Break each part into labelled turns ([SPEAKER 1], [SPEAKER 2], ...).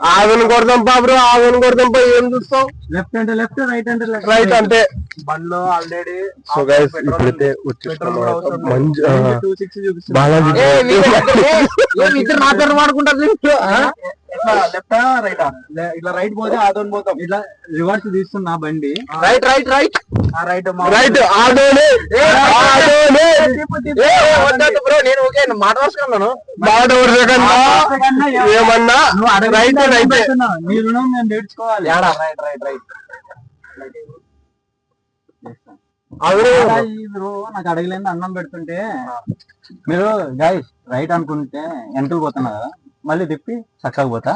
[SPEAKER 1] ఆవిని కొడదాం బ్రో, ఆవిని కొడదాం ఏం చూస్తాం.
[SPEAKER 2] లెఫ్ట్ అంటే లెఫ్ట్, రైట్ అంటే
[SPEAKER 1] రైట్ అంతే.
[SPEAKER 2] బండ్లో ఆల్రెడీ
[SPEAKER 1] సో గైస్ ఇప్పుడైతే బాలాజీ
[SPEAKER 2] ఇద్దరు మాట్లాడు మాడుకుంటారు. లెఫ్ట్ రైటా? ఇట్లా రైట్ పోతే ఆదోని పోతాం. ఇట్లా రివర్స్ తీస్తున్నా బండి.
[SPEAKER 1] Right right right
[SPEAKER 2] right
[SPEAKER 1] right Adoni bro. నేను ఓకే మాట రాసుకున్నాను. మాట ఏమన్నా రైట్ రైట్
[SPEAKER 2] నీ రుణం నేను నేర్చుకోవాలి. Right right right bro. నాకు అడగలేదు అన్నం పెడుతుంటే మీరు గైస్ రైట్ అనుకుంటే వెనకలు పోతున్నా కదా, మళ్ళీ తిప్పి చక్కగా పోతా.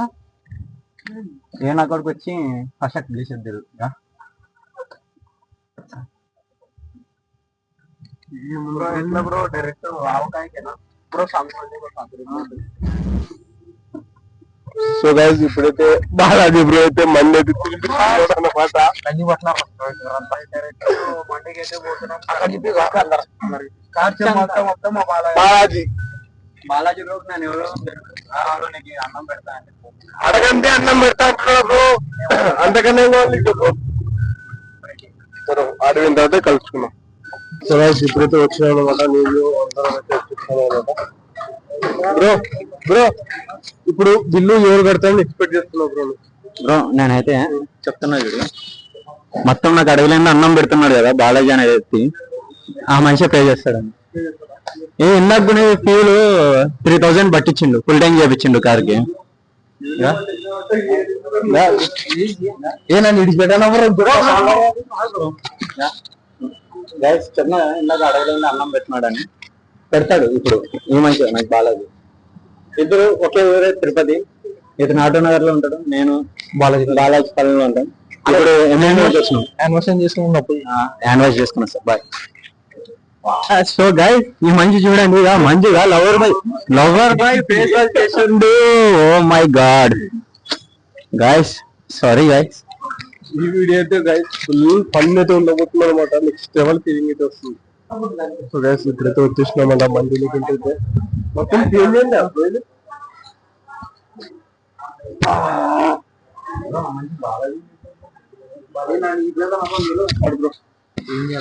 [SPEAKER 2] ఏ నా కొడుకు వచ్చి ఫస్ట్ గీసేద్దరు. బ్రో డైరెక్ట్ ఆవకాయకేనా బ్రో?
[SPEAKER 1] సో గైస్ ఇప్పుడైతే బాలాజీ బ్రో అయితే మండి అయితే తినిపిస్తున్నాడు అన్నమాట. బాలాజీ
[SPEAKER 2] బాలాజీ బ్రో నేను ఎవరో అన్నం పెడతా అంటే
[SPEAKER 1] అడగంటే అన్నం పెడతా అంటున్నాడు బ్రో. అంతకన్నా అడిగిన తర్వాత కలుసుకున్నాం. సో గైస్ ఇప్పుడైతే వచ్చినాం అనమాట. నేను అందరం అయితే వచ్చేస్తాను అనమాట. బ్రో బ్రో ఇప్పుడు బిల్లు ఎవరు కడతారని ఎక్స్పెక్ట్ చేస్తున్నావు బ్రో?
[SPEAKER 2] బ్రో నేనైతే చెప్తున్నా చూడు, మొత్తం నాకు అడగలేని అన్నం పెడుతున్నాడు కదా బాలాజీ అనేది వ్యక్తి, ఆ మనిషి పే చేస్తాడని. ఇందాక ఫ్యూల్ 3000 పట్టించిండు, ఫుల్ ట్యాంక్ చేయించిండు కార్కి.
[SPEAKER 1] ఏనండి ఇడిచిపెట్టాను
[SPEAKER 2] చిన్న ఇందాక అడగలేని అన్నం పెట్టినాడని పెడతాడు. ఇప్పుడు ఈ మనిషి నాకు బాలాజీ, ఇద్దరు ఒకే ఊరే తిరుపతి. ఇతను ఆటోనగర్ లో ఉంటాడు, నేను బాలాజీ పల్లెలో ఉంటాను. ఇప్పుడు యానివర్సరీ చేసుకున్నాం సార్. బాయ్. సో గైస్ ఈ మంచి చూడండి, మంచిగా లవర్ బాయ్ ఫేస్ వాష్ చేసిండు. Oh my god guys, sorry guys.
[SPEAKER 1] ఈ వీడియో అయితే గైస్ ఫుల్ ఫన్ అయితే ఉండబోతుంది అనమాట. నెక్స్ట్ లెవెల్ ఫీలింగ్ అయితే వస్తుంది. సో గైస్ ఇప్పుడైతే వచ్చేసినామన్నా మందిలోకి. అయితే మొత్తం క్లీన్ చేయండి అప్పుడు.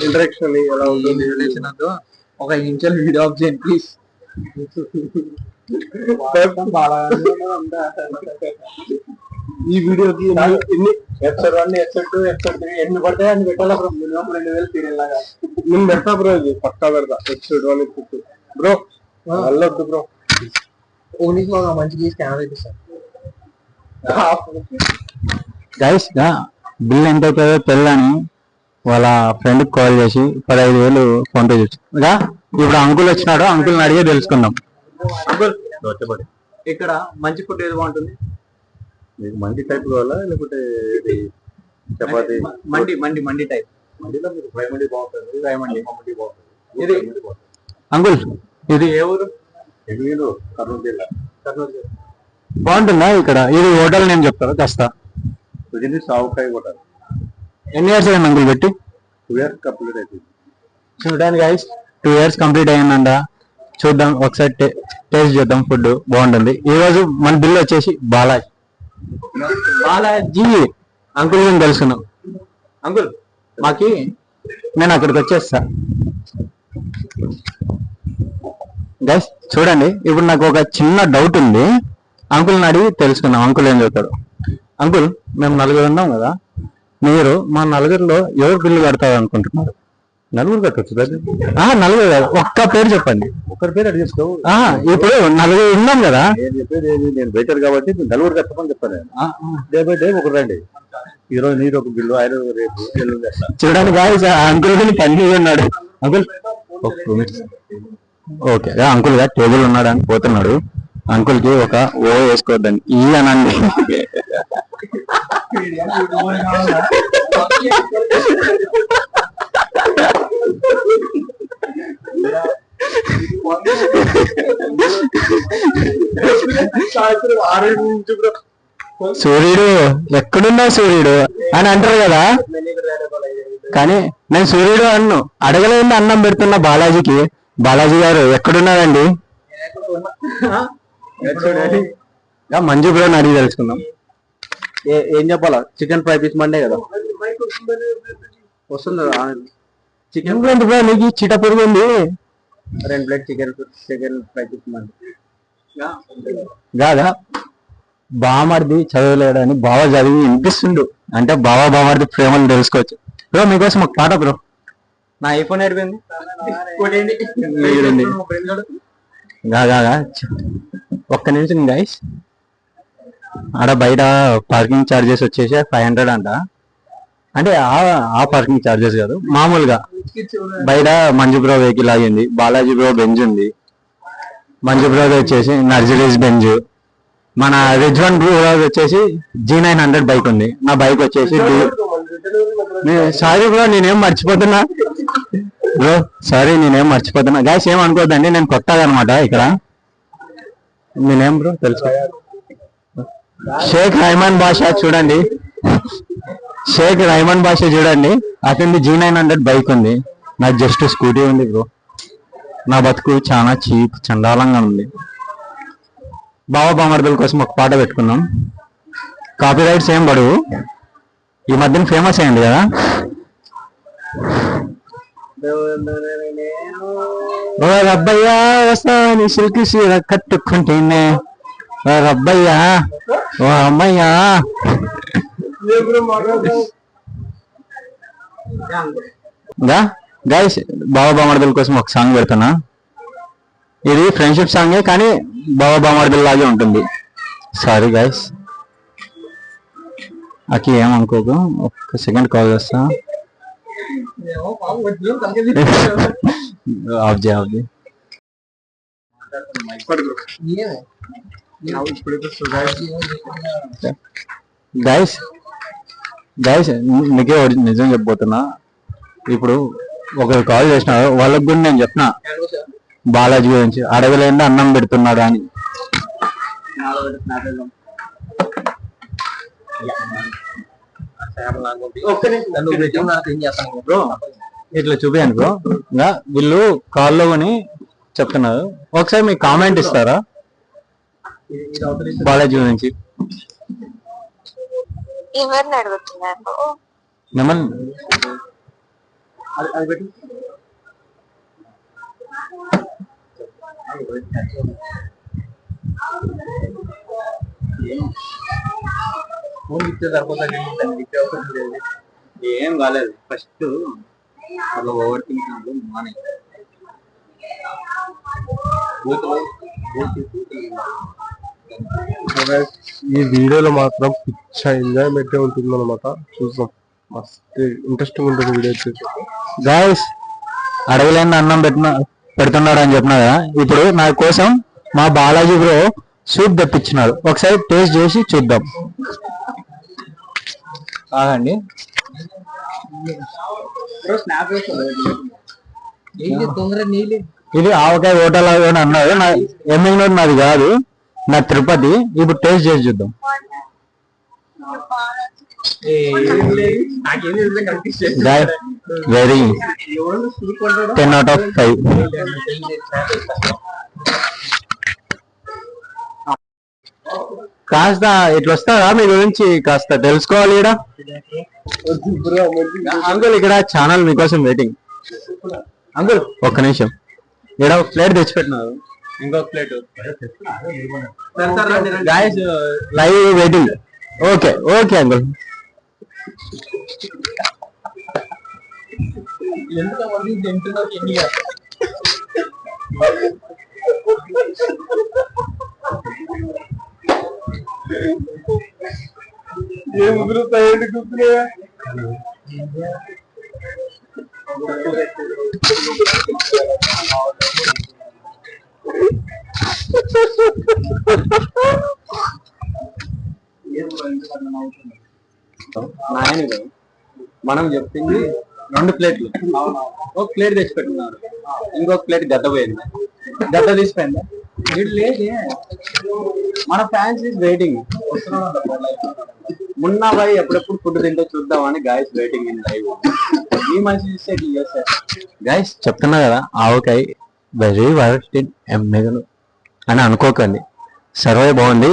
[SPEAKER 1] ఇంటరాక్షన్ ఎలా ఉంటుంది
[SPEAKER 2] ఒక ఇనిషియల్ వీడియో ఆఫ్ చేయండి ప్లీజ్.
[SPEAKER 1] ఈ వీడియోకి ఎన్ని
[SPEAKER 2] ఎపిసోడ్ 1, ఎపిసోడ్ 2, ఎపిసోడ్ 3 ఎన్ని పడతాయి అన్ని పెట్టాలి బ్రో. మినిమం 2000 తీరేలాగా
[SPEAKER 1] నేను పెడతా బ్రో. ఇది పక్కా పెడతా. Episode 1 episode 2 bro. వెళ్ళొద్దు బ్రో.
[SPEAKER 2] ఓన్లీ మంచిగా స్కానర్ అయితే సార్. గైస్ బిల్ ఎంత అవుతుందో తెల్లని వాళ్ళ ఫ్రెండ్ కాల్ చేసి 15,000 ఫోన్ పే చేసి. ఇప్పుడు అంకుల్ వచ్చినాడు, అంకుల్ని అడిగే తెలుసుకుందాం. అంకుల్ ఇక్కడ మంచి ఫుడ్ ఏది బాగుంటుంది?
[SPEAKER 1] మీకు మండి టైప్ కావాలా లేకపోతే చపాతి?
[SPEAKER 2] మండి టైప్.
[SPEAKER 1] మండిలో మీకు ఫ్రై మండి బాగుంటుంది.
[SPEAKER 2] ఫ్రై మండి
[SPEAKER 1] బాగుంటుంది.
[SPEAKER 2] ఇది అంకుల్ ఇది ఏ ఊరు?
[SPEAKER 1] కర్నూలు జిల్లా.
[SPEAKER 2] బాగుంటుందా ఇక్కడ? ఇది హోటల్ నేమ్ చెప్తారా కాస్త?
[SPEAKER 1] ఇది సావుకాయ హోటల్.
[SPEAKER 2] ఎన్ని ఇయర్స్ అయింది అంకుల్ పెట్టి?
[SPEAKER 1] 2 years కంప్లీట్ అవుతుంది.
[SPEAKER 2] చూడండి గైస్ 2 years కంప్లీట్ అయ్యిందంట. చూద్దాం ఒకసారి టేస్ట్ చేద్దాం. ఫుడ్ బాగుంటుంది. ఈ రోజు మన బిల్ వచ్చేసి బాలాజీ అంకుల్ నేను తెలుసుకున్నాం. అంకుల్ మాకి నేను అక్కడికి వచ్చేస్తా. గైస్ చూడండి ఇప్పుడు నాకు ఒక చిన్న డౌట్ ఉంది. అంకుల్ని అడిగి తెలుసుకుందాం అంకుల్ ఏం చెప్తాడు. అంకుల్ మేము 4 ఉన్నాం కదా, మీరు మా 4లో ఎవరు బిల్లు కడతారు అనుకుంటున్నారు?
[SPEAKER 1] 4 కట్టచ్చు.
[SPEAKER 2] 4 కాదు, ఒక్క పేరు చెప్పండి.
[SPEAKER 1] ఒకరి పేరు అడిగేసుకో.
[SPEAKER 2] ఇప్పుడు 4 ఉన్నాం కదా.
[SPEAKER 1] నేను బెటర్ కాబట్టి 4 కట్టమని చెప్పాను. డే బై డే ఒకరు రండి. ఈరోజు నీరు ఒక బిల్లు, ఆయన రేపు
[SPEAKER 2] చూడండి గాయస్ అంకుల్ పని ఉన్నాడు. అంకుల్ ఓకే అంకుల్ గా టేబుల్ ఉన్నాడని పోతున్నాడు. అంకుల్ కి ఒక ఓ వేసుకోవద్దని ఈ అనండి. సూర్యుడు ఎక్కడున్నావు సూర్యుడు అని అంటారు కదా, కానీ నేను సూర్యుడు అన్ను అడగలేని అన్నం పెడుతున్నా బాలాజీకి. బాలాజీ గారు ఎక్కడున్నారండి? మంజు బ్రో అడిగి తెలుసుకుందాం. ఏం చెప్పాలా? చికెన్ ఫ్రై పీస్ మండే కదా వస్తుంది. చికెన్ బ్రో నీకు చిట పెరుగు ఉంది. 2 plate chicken fry piece Monday కాదా? బామర్ది చదవలేడని బావ చదివి వినిపిస్తుండు అంటే బామర్ది ప్రేమలు తెలుసుకోవచ్చు. బ్రో మీకోసం ఒక పాట బ్రో. నా ఐఫోన్ ఏడిపోయింది. ఒక్క నిమిషం గైస్. ఆడ బయట పార్కింగ్ చార్జెస్ వచ్చేసి 500 అంట. అంటే ఆ పార్కింగ్ చార్జెస్ కాదు, మామూలుగా బయట మంజు బ్రో వెహికల్ ఆగింది, బాలాజీ బ్రో బెంజ్ ఉంది, మంజు బ్రో వచ్చేసి నర్జరీస్ బెంజ్, మన రిజ్వాన్ బ్రో వచ్చేసి G900 బైక్ ఉంది, నా బైక్ వచ్చేసి సారీ బ్రో నేనేం మర్చిపోతున్నా బ్రో, సారీ నేనేం మర్చిపోతున్నా గైస్, ఏం అనుకోద్దండి, నేను కొత్తగా అనమాట ఇక్కడ. నేనేం బ్రో తెలుసు, షేక్ రైమాన్ బాషా చూడండి, షేక్ రైమాన్ బాషా చూడండి, అతనిది G900 బైక్ ఉంది, నాకు జస్ట్ స్కూటీ ఉంది బ్రో. నా బతుకు చాలా చీప్ చండాలంగా ఉంది. బాబా బామర్దుల కోసం ఒక పాట పెట్టుకున్నాం, కాపీ రైట్స్ ఏం పడవు, ఈ మధ్యన ఫేమస్ అయింది కదా. ఓ రబ్బయ్యా వస్తావని సిల్క్ సీర కట్టుకుంటేనే, ఓ రబ్బయ్యా ఓ అమ్మయ్యా. గైస్ బాబా బామర్దుల కోసం ఒక సాంగ్ పెడుతున్నా, ఇది ఫ్రెండ్షిప్ సాంగే కానీ బాబా బామర్దుల లాగే ఉంటుంది. సారీ గైస్, అకి ఏమనుకోకు, ఒక్క సెకండ్ కాల్ చేస్తా. గైస్ మీకే నిజం చెప్పబోతున్నా, ఇప్పుడు ఒకరు కాల్ చేసినారు, వాళ్ళకి కూడా నేను చెప్పిన బాలాజీ గురించి, అడగలేండి అన్నం పెడుతున్నాడు అని. ఇట్లా చూపించాను బ్రో, ఇంకా వీళ్ళు కాల్లో కొని చెప్తున్నారు, ఒకసారి మీకు కామెంట్ ఇస్తారా బాలాజీ గురించి? మిమ్మల్ని ఏం కాలేదు, ఫస్ట్ అలా ఓవర్ థింకింగ్ మానే.
[SPEAKER 1] ఈ వీడియోలో మాత్రం పిచ్చ ఎంజాయ్మెంట్ ఉంటుంది అనమాట, చూద్దాం, మస్తు ఇంట్రెస్టింగ్ ఉంటుంది వీడియో వచ్చేసి.
[SPEAKER 2] గాయస్ అడగలేని అన్నం పెడుతున్నాడు అని చెప్పినా కదా, ఇప్పుడు నా కోసం మా బాలాజీ బ్రో సూప్ తెప్పించినాడు, ఒకసారి టేస్ట్ చేసి చూద్దాం. కాదండి ఇది ఆవకాయ హోటల్ అని అన్నాడు, నా ఎమ్మింగ్ నాది కాదు, నా తిరుపతి. ఇప్పుడు టేస్ట్ చేసి చూద్దాం. Very 10 out of 5. కాస్త ఇట్లా వస్తారా మీ గురించి కాస్త తెలుసుకోవాలి. ఇక్కడ అంకుల్, ఇక్కడ ఛానల్ మీకోసం వెయిటింగ్. అంకుల్ ఒక్క నిమిషం, ఇక్కడ ఒక ప్లేట్ తెచ్చిపెట్టినారు, ఇంకొక plate live waiting. Okay okay uncle. మనం చెప్పింది 2 ప్లేట్లు, ఒక ప్లేట్ తెచ్చి పెట్టుకున్నారు, ఇంకొక ప్లేట్ గడ్డ పోయింది, గడ్డ తీసిపోయింది. మన ఫ్యాన్స్ ఈజ్ వెయిటింగ్. మున్నా భాయ్ ఎప్పుడెప్పుడు ఫుడ్ తింటో చూద్దామని గాయస్ వెయిటింగ్ ఇన్ లైవ్. ఈ మనిషి చూస్తే గాయస్ చెప్తున్నా కదా, ఆవకాయ వెరీ వరస్ట్ ఇన్ ఎమ్మెగలు అని అనుకోకండి, సర్వే బాగుంది.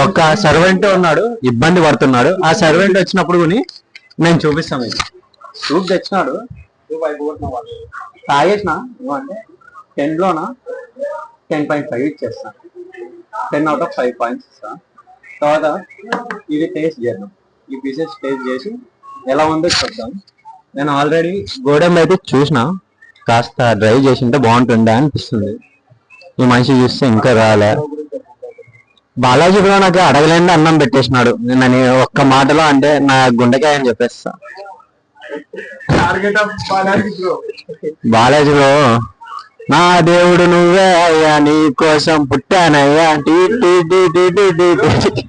[SPEAKER 2] ఒక్క సర్వెంట్ ఉన్నాడు, ఇబ్బంది పడుతున్నాడు. ఆ సర్వెంట్ వచ్చినప్పుడు కూడా నేను చూపిస్తాను మీకు. సూప్ తెచ్చినాడు, తాగేసిన అంటే 10లోన 10.5 ఇచ్చేస్తా. 10/5 పాయింట్స్ ఇస్తా. తర్వాత ఇది టేస్ట్ చేద్దాం, ఈ పీసెస్ టేస్ట్ చేసి ఎలా ఉందో చూద్దాం. నేను ఆల్రెడీ గోడెంబి అయితే చూసిన, కాస్త డ్రై చేసింటే బాగుంటుండే అనిపిస్తుంది. ఈ మనిషి చూస్తే ఇంకా రాలే. బాలాజీ బ్రో నాకు అడగలేండి అన్నం పెట్టేసినాడు. నేను ఒక్క మాటలో అంటే నా గుండెకాయ అని చెప్పేస్తా. బాలాజీ బ్రో, నా దేవుడు నువ్వే అయ్యా, నీ కోసం పుట్టానయ్యా. టీ టీ టీ టీ టీ టీ టీ.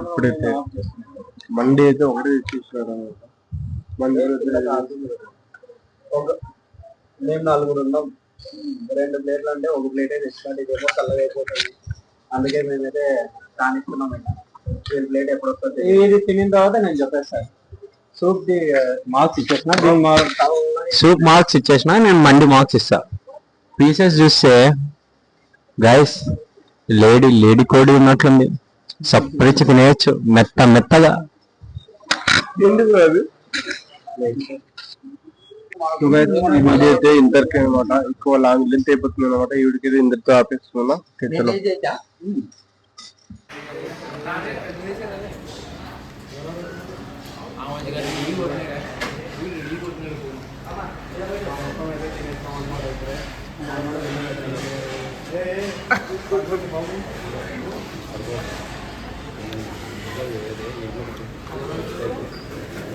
[SPEAKER 1] ఇప్పుడైతే మండి అయితే ఒకటే తెచ్చిస్తున్నాడు అనమాట. మండి
[SPEAKER 2] మేము 4 ఉన్నాం. 2 ప్లేట్లు అంటే ఒక ప్లేట్ అయితే ఇస్తాను, ఇదేమో చల్లగా అయిపోతుంది. అందుకే మేమైతే కానిస్తున్నాం. ఈ ప్లేట్ ఎప్పుడు వస్తుంది ఇది తినిన తర్వాత నేను చెప్పేస్తాను. సూప్ ది మార్క్స్ ఇచ్చేసిన, సూప్ మార్క్స్ ఇచ్చేసిన, నేను మండి మార్క్స్ ఇస్తా. పీసెస్ చూస్తే గైస్ లేడీ కోడి ఉన్నట్లుంది. సప్పరించి తినేయచ్చు మెత్తగా.
[SPEAKER 1] ఎందుకు అది అయితే ఇంతవరకు అనమాట. ఎక్కువ లాంగ్ లెంత్ అయిపోతుంది అనమాట. ఈవిడికి ఇందరితో ఆపేస్తున్నా.